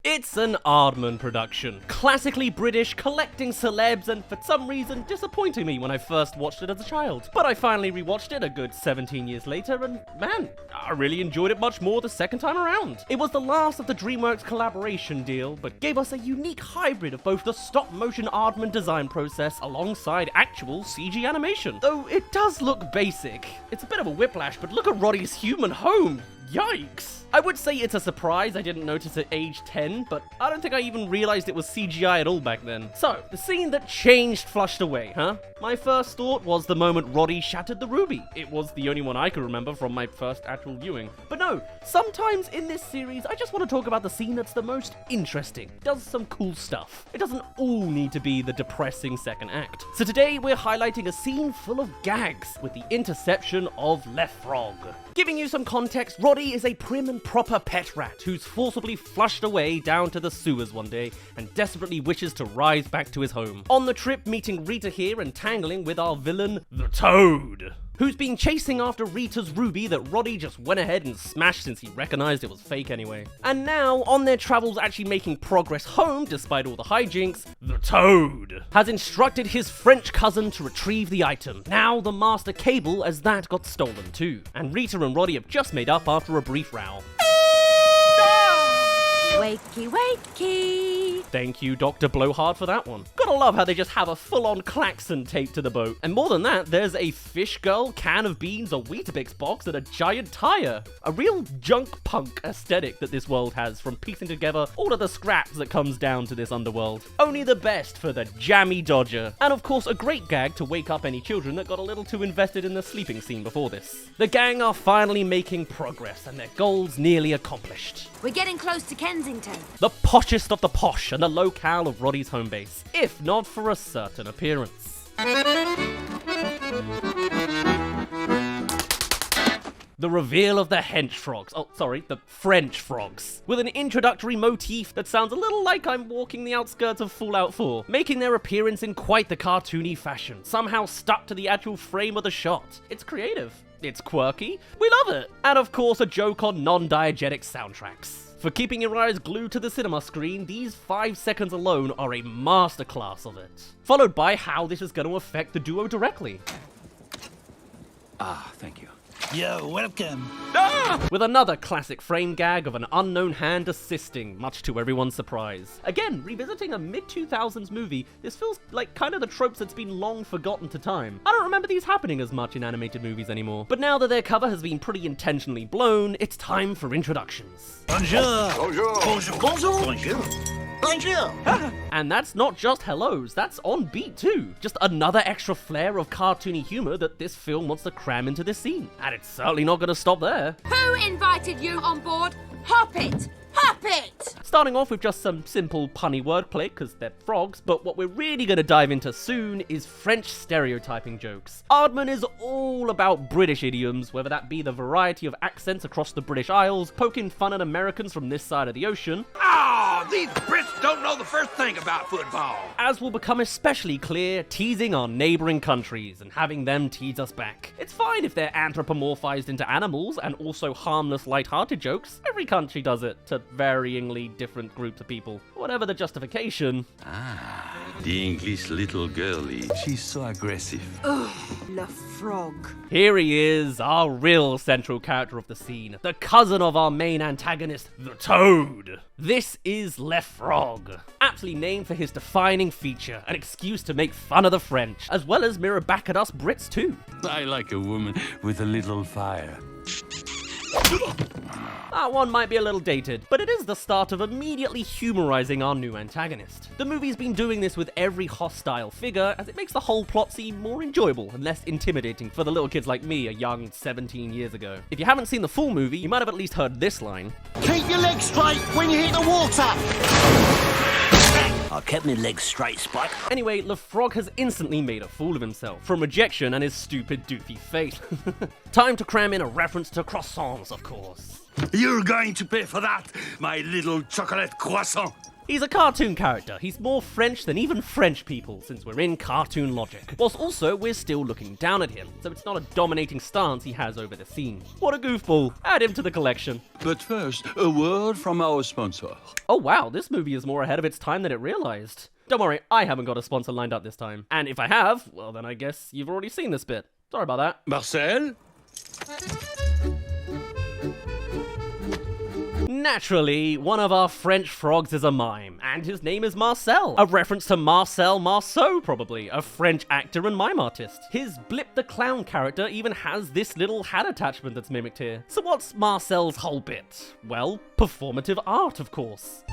It's an Aardman production. Classically British, collecting celebs, and for some reason disappointing me when I first watched it as a child. But I finally rewatched it a good 17 years later, and man, I really enjoyed it much more the second time around. It was the last of the DreamWorks collaboration deal, but gave us a unique hybrid of both the stop-motion Aardman design process alongside actual CG animation. Though it does look basic. It's a bit of a whiplash, but look at Roddy's human home. Yikes! I would say it's a surprise I didn't notice at age 10, but I don't think I even realized it was CGI at all back then. So, the scene that changed flushed away, huh? My first thought was the moment Roddy shattered the ruby. It was the only one I could remember from my first actual viewing. But no, sometimes in this series, I just want to talk about the scene that's the most interesting. Does some cool stuff. It doesn't all need to be the depressing second act. So today, we're highlighting a scene full of gags with the interception of LeFrog. Giving you some context, Roddy is a prim and proper pet rat who's forcibly flushed away down to the sewers one day and desperately wishes to rise back to his home. On the trip, meeting Rita here and tangling with our villain, the Toad, who's been chasing after Rita's ruby that Roddy just went ahead and smashed since he recognized it was fake anyway. And now, on their travels actually making progress home despite all the hijinks, the Toad has instructed his French cousin to retrieve the item. Now the master cable as that got stolen too. And Rita and Roddy have just made up after a brief row. Wakey, wakey. Thank you, Dr. Blowhard, for that one. Gotta love how they just have a full-on klaxon taped to the boat. And more than that, there's a fish girl, can of beans, a Weetabix box, and a giant tire. A real junk punk aesthetic that this world has, from piecing together all of the scraps that comes down to this underworld. Only the best for the jammy dodger. And of course, a great gag to wake up any children that got a little too invested in the sleeping scene before this. The gang are finally making progress, and their goals nearly accomplished. We're getting close to Kensington. The poshest of the posh and the locale of Roddy's home base, if not for a certain appearance. The reveal of the hench frogs. The French frogs. With an introductory motif that sounds a little like I'm walking the outskirts of Fallout 4, making their appearance in quite the cartoony fashion, somehow stuck to the actual frame of the shot. It's creative. It's quirky. We love it. And of course, a joke on non-diegetic soundtracks. For keeping your eyes glued to the cinema screen, these 5 seconds alone are a masterclass of it. Followed by how this is going to affect the duo directly. Thank you. You're welcome. With another classic frame gag of an unknown hand assisting, much to everyone's surprise. Again, revisiting a mid-2000s movie, this feels like kind of the tropes that's been long forgotten to time. I don't remember these happening as much in animated movies anymore. But now that their cover has been pretty intentionally blown, it's time for introductions. Bonjour. Bonjour. Bonjour. Bonjour. Bonjour. Bonjour. And that's not just hellos, that's on beat too. Just another extra flair of cartoony humor that this film wants to cram into this scene. And it's certainly not gonna stop there. Who invited you on board? Hop it! Hop it! Starting off with just some simple punny wordplay, because they're frogs, but what we're really going to dive into soon is French stereotyping jokes. Aardman is all about British idioms, whether that be the variety of accents across the British Isles, poking fun at Americans from this side of the ocean. These Brits don't know the first thing about football. As will become especially clear, teasing our neighbouring countries and having them tease us back. It's fine if they're anthropomorphized into animals and also harmless, light-hearted jokes. Every country does it to varyingly different groups of people. Whatever the justification. The English little girlie. She's so aggressive. LeFrog. Here he is, our real central character of the scene, the cousin of our main antagonist, the Toad. This is LeFrog, aptly named for his defining feature, an excuse to make fun of the French, as well as mirror back at us Brits too. I like a woman with a little fire. That one might be a little dated, but it is the start of immediately humorizing our new antagonist. The movie's been doing this with every hostile figure, as it makes the whole plot seem more enjoyable and less intimidating for the little kids like me a young 17 years ago. If you haven't seen the full movie, you might have at least heard this line. Keep your legs straight when you hit the water. I kept my legs straight, Spike. Anyway, LeFrog has instantly made a fool of himself, from rejection and his stupid doofy fate. Time to cram in a reference to croissants, of course. You're going to pay for that, my little chocolate croissant. He's a cartoon character. He's more French than even French people, since we're in cartoon logic. Whilst also, we're still looking down at him, so it's not a dominating stance he has over the scene. What a goofball. Add him to the collection. But first, a word from our sponsor. Oh wow, this movie is more ahead of its time than it realized. Don't worry, I haven't got a sponsor lined up this time. And if I have, well then I guess you've already seen this bit. Sorry about that. Marcel? Naturally, one of our French frogs is a mime, and his name is Marcel, a reference to Marcel Marceau, probably, a French actor and mime artist. His Blip the Clown character even has this little hat attachment that's mimicked here. So what's Marcel's whole bit? Well, performative art, of course.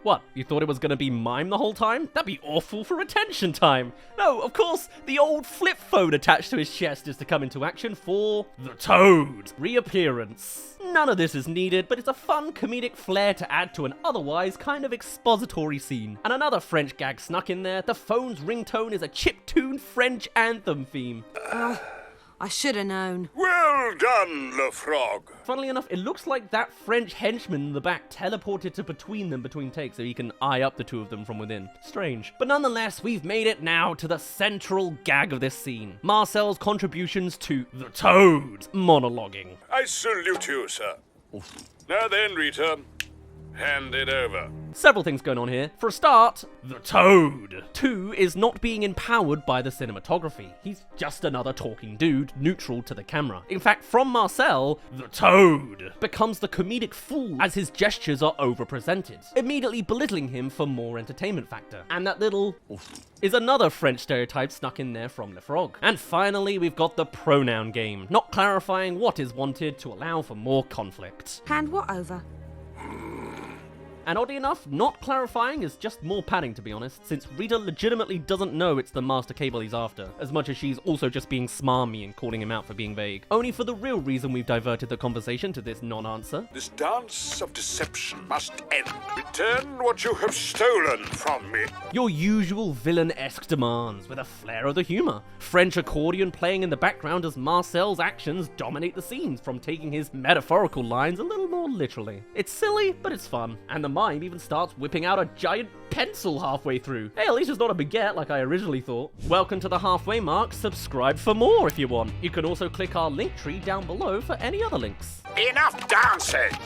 What, you thought it was gonna be mime the whole time? That'd be awful for attention time. No, of course, the old flip phone attached to his chest is to come into action for the Toad's reappearance. None of this is needed, but it's a fun comedic flair to add to an otherwise kind of expository scene. And another French gag snuck in there, the phone's ringtone is a chiptune French anthem theme. I should have known. Well done, Le Frog. Funnily enough, it looks like that French henchman in the back teleported to between them between takes so he can eye up the two of them from within. Strange. But nonetheless, we've made it now to the central gag of this scene. Marcel's contributions to the Toad's monologuing. I salute you, sir. Now then, Rita, hand it over. Several things going on here. For a start, the Toad. 2 is not being empowered by the cinematography. He's just another talking dude, neutral to the camera. In fact, from Marcel, the Toad becomes the comedic fool as his gestures are overpresented, immediately belittling him for more entertainment factor. And that little is another French stereotype snuck in there from Le Frog. And finally, we've got the pronoun game, not clarifying what is wanted to allow for more conflict. Hand what over? And oddly enough, not clarifying is just more padding, to be honest, since Rita legitimately doesn't know it's the Master Cable he's after, as much as she's also just being smarmy and calling him out for being vague. Only for the real reason we've diverted the conversation to this non-answer. This dance of deception must end. Return what you have stolen from me. Your usual villain-esque demands, with a flair of the humor. French accordion playing in the background as Marcel's actions dominate the scenes, from taking his metaphorical lines a little more literally. It's silly, but it's fun, and the mime even starts whipping out a giant pencil halfway through. Hey, at least it's not a baguette like I originally thought. Welcome to the halfway mark. Subscribe for more if you want. You can also click our link tree down below for any other links. Enough dancing!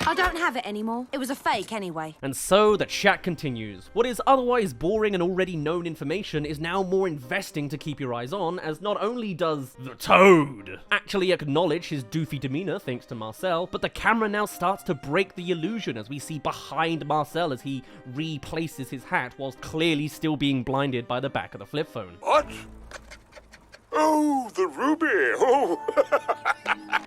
I don't have it anymore. It was a fake anyway. And so the chat continues. What is otherwise boring and already known information is now more investing to keep your eyes on, as not only does the Toad actually acknowledge his doofy demeanor thanks to Marcel, but the camera now starts to break the illusion as we see behind Marcel as he replaces his hat whilst clearly still being blinded by the back of the flip phone. What? Oh, the ruby! Oh!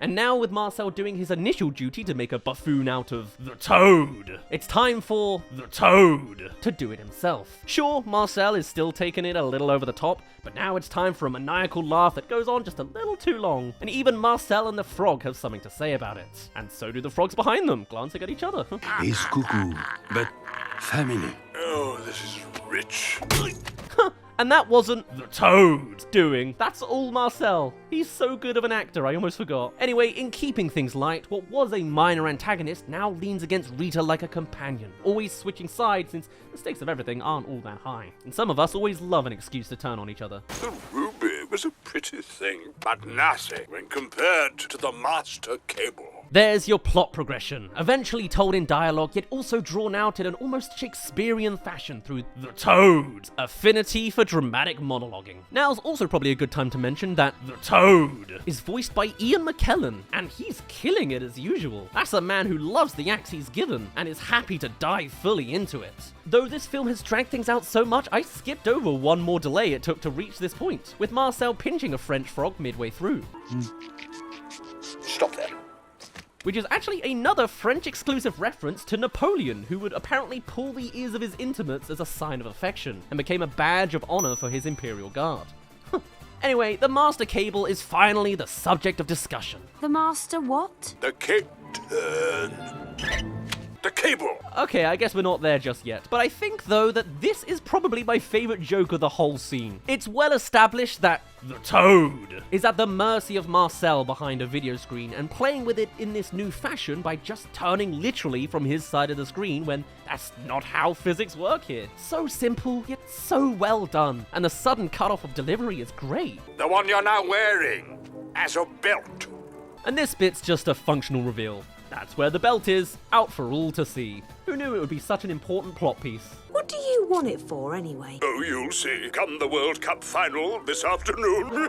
And now with Marcel doing his initial duty to make a buffoon out of the Toad, it's time for the Toad to do it himself. Sure, Marcel is still taking it a little over the top, but now it's time for a maniacal laugh that goes on just a little too long. And even Marcel and the frog have something to say about it. And so do the frogs behind them, glancing at each other. He's cuckoo, but family. Oh, this is rich. And that wasn't the Toad doing. That's all Marcel. He's so good of an actor, I almost forgot. Anyway, in keeping things light, what was a minor antagonist now leans against Rita like a companion, always switching sides since the stakes of everything aren't all that high. And some of us always love an excuse to turn on each other. The ruby was a pretty thing, but nothing when compared to the Master Cable. There's your plot progression, eventually told in dialogue, yet also drawn out in an almost Shakespearean fashion through the Toad's affinity for dramatic monologuing. Now's also probably a good time to mention that the Toad is voiced by Ian McKellen, and he's killing it as usual. That's a man who loves the acts he's given, and is happy to dive fully into it. Though this film has dragged things out so much, I skipped over one more delay it took to reach this point, with Marcel pinching a French frog midway through. Stop there. Which is actually another French-exclusive reference to Napoleon, who would apparently pull the ears of his intimates as a sign of affection, and became a badge of honor for his imperial guard. Anyway, the Master Cable is finally the subject of discussion. The master what? The cape. The cable. Okay, I guess we're not there just yet, but I think though that this is probably my favorite joke of the whole scene. It's well established that the toad is at the mercy of Marcel behind a video screen and playing with it in this new fashion by just turning literally from his side of the screen when that's not how physics work here. So simple, yet so well done, and the sudden cutoff of delivery is great. The one you're now wearing as a belt. And this bit's just a functional reveal. That's where the belt is, out for all to see. Who knew it would be such an important plot piece? What do you want it for, anyway? Oh, you'll see. Come the World Cup final this afternoon.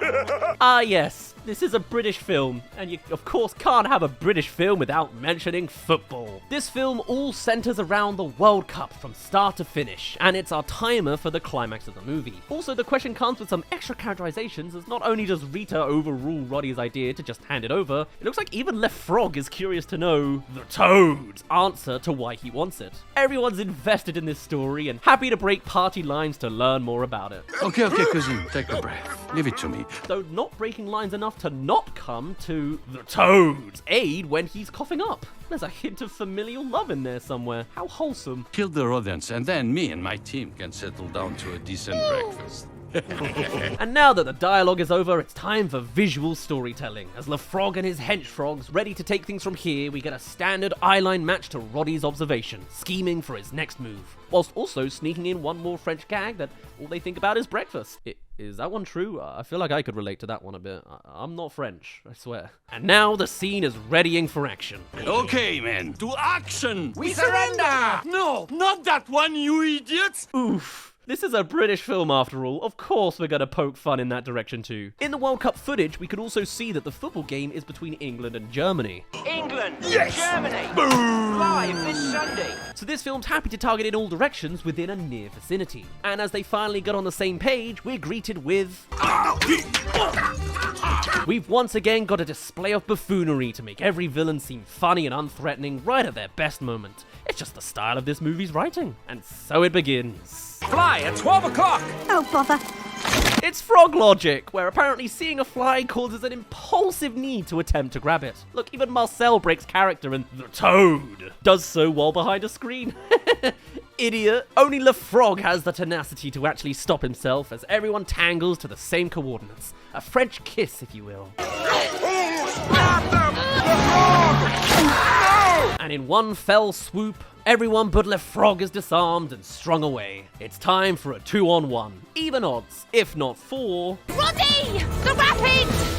Ah yes, this is a British film, and you of course can't have a British film without mentioning football. This film all centers around the World Cup from start to finish, and it's our timer for the climax of the movie. Also, the question comes with some extra characterizations, as not only does Rita overrule Roddy's idea to just hand it over, it looks like even Le Frog is curious to know the Toad's answer to why he wants it. Everyone's invested in this story and happy to break party lines to learn more about it. Okay, cousin, take a breath. Leave it to me. Though not breaking lines enough to not come to the Toad's aid when he's coughing up. There's a hint of familial love in there somewhere. How wholesome. Kill the rodents, and then me and my team can settle down to a decent breakfast. And now that the dialogue is over, it's time for visual storytelling. As Le Frog and his hench frogs ready to take things from here, we get a standard eyeline match to Roddy's observation, scheming for his next move, whilst also sneaking in one more French gag that all they think about is breakfast. Is that one true? I feel like I could relate to that one a bit. I'm not French, I swear. And now the scene is readying for action. Okay, men, to action! We surrender! No, not that one, you idiots! Oof. This is a British film after all, of course we're gonna poke fun in that direction too. In the World Cup footage, we could also see that the football game is between England and Germany. England, yes! Germany, live this Sunday. So this film's happy to target in all directions within a near vicinity. And as they finally get on the same page, we're greeted with... We've once again got a display of buffoonery to make every villain seem funny and unthreatening right at their best moment. It's just the style of this movie's writing. And so it begins. Fly at 12 o'clock. Oh, bother. It's frog logic, where apparently seeing a fly causes an impulsive need to attempt to grab it. Look, even Marcel breaks character and the Toad does so while behind a screen. Idiot. Only Le Frog has the tenacity to actually stop himself as everyone tangles to the same coordinates. A French kiss, if you will. And in one fell swoop, everyone but Le Frog is disarmed and strung away. It's time for a 2-on-1. Even odds, if not 4. Roddy! The rapids!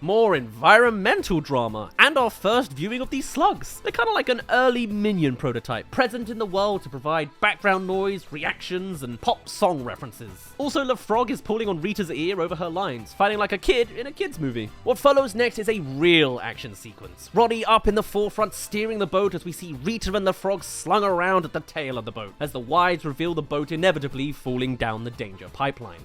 More environmental drama, and our first viewing of these slugs. They're kind of like an early Minion prototype, present in the world to provide background noise, reactions, and pop song references. Also, Le Frog is pulling on Rita's ear over her lines, fighting like a kid in a kid's movie. What follows next is a real action sequence. Roddy up in the forefront steering the boat as we see Rita and Le Frog slung around at the tail of the boat, as the wides reveal the boat inevitably falling down the danger pipeline.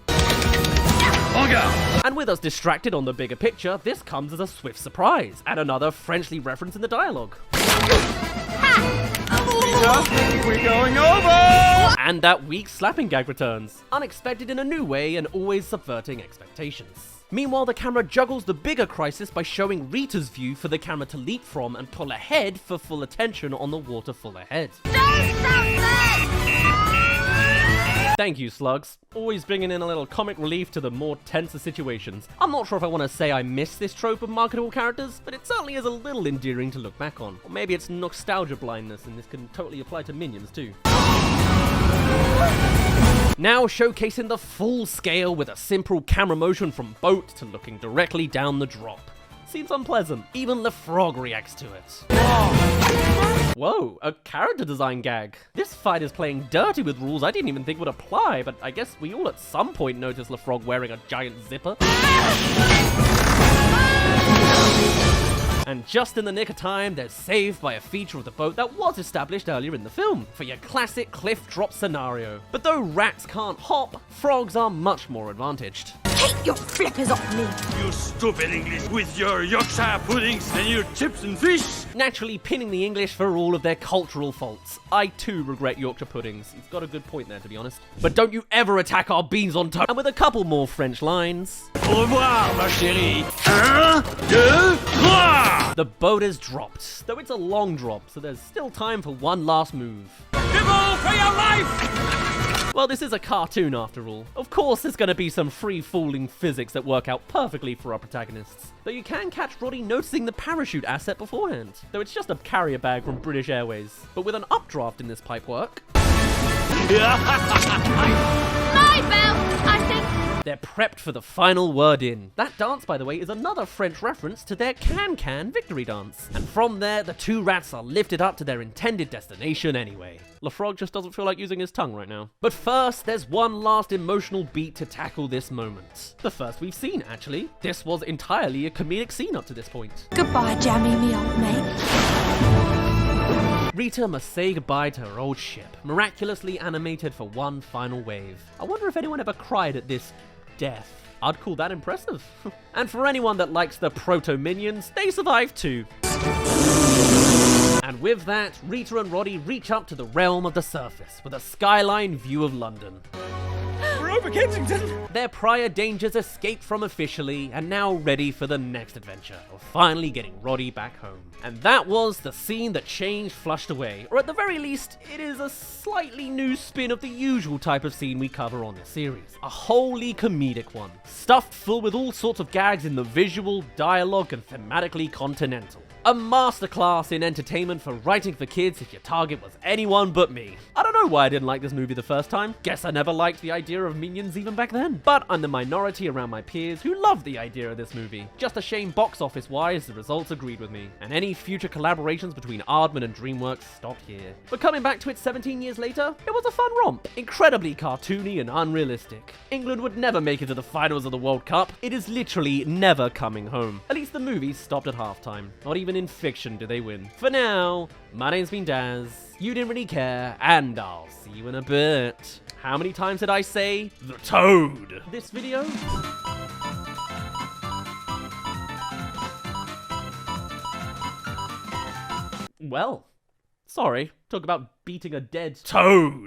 And with us distracted on the bigger picture, this comes as a swift surprise, and another Frenchly reference in the dialogue. We're going over! And that weak slapping gag returns, unexpected in a new way and always subverting expectations. Meanwhile, the camera juggles the bigger crisis by showing Rita's view for the camera to leap from and pull ahead for full attention on the water full ahead. Thank you, slugs. Always bringing in a little comic relief to the more tenser situations. I'm not sure if I want to say I miss this trope of marketable characters, but it certainly is a little endearing to look back on. Or maybe it's nostalgia blindness, and this can totally apply to Minions too. Now showcasing the full scale with a simple camera motion from boat to looking directly down the drop. Seems unpleasant. Even Le Frog reacts to it. Whoa, a character design gag. This fight is playing dirty with rules I didn't even think would apply, but I guess we all at some point noticed Le Frog wearing a giant zipper. And just in the nick of time, they're saved by a feature of the boat that was established earlier in the film, for your classic cliff drop scenario. But though rats can't hop, frogs are much more advantaged. Take your flippers off me. You stupid English with your Yorkshire puddings and your chips and fish. Naturally pinning the English for all of their cultural faults. I too regret Yorkshire puddings. He's got a good point there, to be honest. But don't you ever attack our beans on toast. And with a couple more French lines. Au revoir, ma chérie. Un, deux, trois. The boat is dropped, though it's a long drop, so there's still time for one last move. Nibble for your life! Well, this is a cartoon after all. Of course there's going to be some free-falling physics that work out perfectly for our protagonists. Though you can catch Roddy noticing the parachute asset beforehand, though it's just a carrier bag from British Airways. But with an updraft in this pipework... My belt, I think. They're prepped for the final word in. That dance, by the way, is another French reference to their can-can victory dance. And from there, the two rats are lifted up to their intended destination anyway. LaFrog just doesn't feel like using his tongue right now. But first, there's one last emotional beat to tackle this moment. The first we've seen, actually. This was entirely a comedic scene up to this point. Goodbye, Jammy, me old mate. Rita must say goodbye to her old ship, miraculously animated for one final wave. I wonder if anyone ever cried at this death. I'd call that impressive. And for anyone that likes the proto-minions, they survived too. And with that, Rita and Roddy reach up to the realm of the surface with a skyline view of London. We're over Kensington! Their prior dangers escaped from officially, and now ready for the next adventure of finally getting Roddy back home. And that was the scene that changed Flushed Away, or at the very least, it is a slightly new spin of the usual type of scene we cover on this series. A wholly comedic one, stuffed full with all sorts of gags in the visual, dialogue, and thematically continental. A masterclass in entertainment for writing for kids if your target was anyone but me. I don't know why I didn't like this movie the first time. Guess I never liked the idea of minions even back then. But I'm the minority around my peers who love the idea of this movie. Just a shame box office wise the results agreed with me. And any future collaborations between Aardman and DreamWorks stopped here. But coming back to it 17 years later, it was a fun romp. Incredibly cartoony and unrealistic. England would never make it to the finals of the World Cup. It is literally never coming home. At least the movie stopped at halftime. Not even in fiction do they win. For now, my name's been Daz, you didn't really care, and I'll see you in a bit. How many times did I say the toad this video? Well, sorry, talk about beating a dead toad.